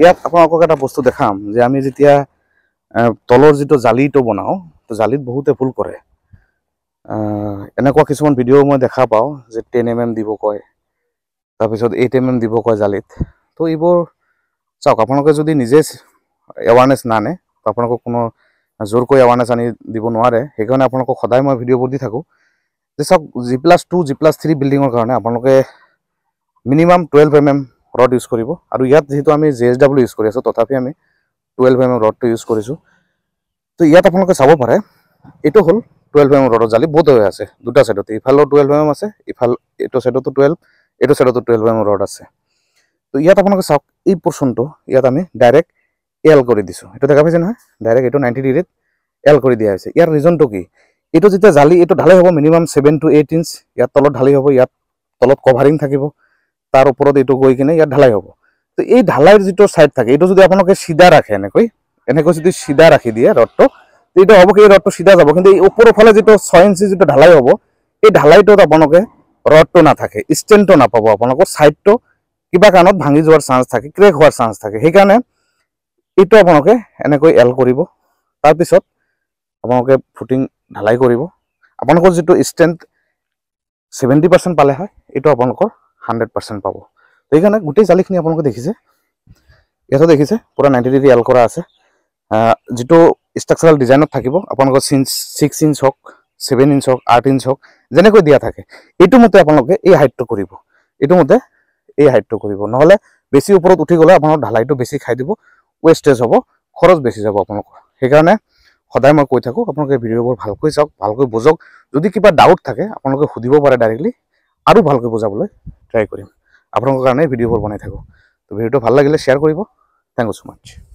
ইয়াত আপোনালোকক এটা বস্তু দেখাম যে আমি যেতিয়া তলৰ যিটো জালিটো বনাওঁ তো জালিত বহুতে ভুল কৰে। এনেকুৱা কিছুমান ভিডিঅ' মই দেখা পাওঁ যে 10 mm দিব কয়, তাৰপিছত 8 mm দিব কয় জালিত। তো এইবোৰ চাওক, আপোনালোকে যদি নিজে এৱাৰনেছ নানে, আপোনালোকক কোনো জোৰকৈ এৱাৰনেছ আনি দিব নোৱাৰে। সেইকাৰণে আপোনালোকক সদায় মই ভিডিঅ'বোৰ দি থাকোঁ যে চাওক, G+2 G+3 বিল্ডিঙৰ কাৰণে আপোনালোকে মিনিমাম 12 mm ৰড ইউজ কৰিব। আৰু ইয়াত যেহেতু আমি JSW ইউজ কৰি আছোঁ, তথাপি আমি 12 mm ৰডটো ইউজ কৰিছোঁ। তো ইয়াত আপোনালোকে চাব পাৰে, এইটো হ'ল 12 mm ৰডৰ জালি বহুত হৈ আছে দুটা ছাইডতে। ইফালেও 12 mm আছে, এইটো ছাইডতো 12, এইটো ছাইডতো 12 mm ৰড আছে। তো ইয়াত আপোনালোকে চাওক, এই পোৰ্চনটো ইয়াত আমি ডাইৰেক্ট এল কৰি দিছোঁ। এইটো দেখা পাইছে নহয়, ডাইৰেক্ট এইটো 90 ডিগ্ৰীত এল কৰি দিয়া হৈছে। ইয়াৰ ৰিজনটো কি? এইটো যেতিয়া জালি এইটো ঢালাই হ'ব মিনিমাম 7 to 8 ইঞ্চ, ইয়াত তলত ঢালি হ'ব, ইয়াত তলত কভাৰিং থাকিব, তাৰ ওপৰত এইটো গৈ কিনে ইয়াত ঢালাই হ'ব। তো এই ঢালাইৰ যিটো ছাইড থাকে, এইটো যদি আপোনালোকে চিধা ৰাখে, এনেকৈ যদি চিধা ৰাখি দিয়ে ৰডটো, এইটো হ'ব কি, এই ৰডটো চিধা যাব। কিন্তু এই ওপৰৰ ফালে যিটো 6 ইঞ্চি যিটো ঢালাই হ'ব, এই ঢালাইটোত আপোনালোকে ৰডটো নাথাকে, ষ্টেণ্ডটো নাপাব। আপোনালোকৰ ছাইডটো কিবা কাৰণত ভাঙি যোৱাৰ চান্স থাকে, ক্ৰেক হোৱাৰ চান্স থাকে। সেইকাৰণে এইটো আপোনালোকে এনেকৈ এল কৰিব। তাৰপিছত আপোনালোকে ফুটিং ঢালাই কৰিব। আপোনালোকৰ যিটো ষ্টেণ্ড 70% পালে হয়, এইটো আপোনালোকৰ 100% পাব। সেইকাৰণে গোটেই জালিখিনি আপোনালোকে দেখিছে, ইয়াতো দেখিছে পুৰা 90 ডিগ্ৰী এল কৰা আছে। যিটো ষ্ট্ৰাকচাৰেল ডিজাইনত থাকিব, আপোনালোকৰ 6 ইঞ্চ হওক, 7 ইঞ্চ হওক, 8 ইঞ্চ হওক, যেনেকৈ দিয়া থাকে, এইটো মতে আপোনালোকে এই হাইটটো কৰিব। এইটো মতে এই হাইটটো কৰিব, নহ'লে বেছি ওপৰত উঠি গ'লে আপোনালোকৰ ঢালাইটো বেছি খাই দিব, ৱেষ্টেজ হ'ব, খৰচ বেছি যাব আপোনালোকৰ। সেইকাৰণে সদায় মই কৈ থাকোঁ, আপোনালোকে ভিডিঅ'বোৰ ভালকৈ চাওক, ভালকৈ বুজক। যদি কিবা ডাউট থাকে আপোনালোকে সুধিব পাৰে ডাইৰেক্টলি, আৰু ভালকৈ বুজাবলৈ ট্ৰাই কৰিম। আপোনালোকৰ কাৰণে ভিডিঅ'বোৰ বনাই থাকোঁ। তো ভিডিঅ'টো ভাল লাগিলে শ্বেয়াৰ কৰিব। Thank you so' much.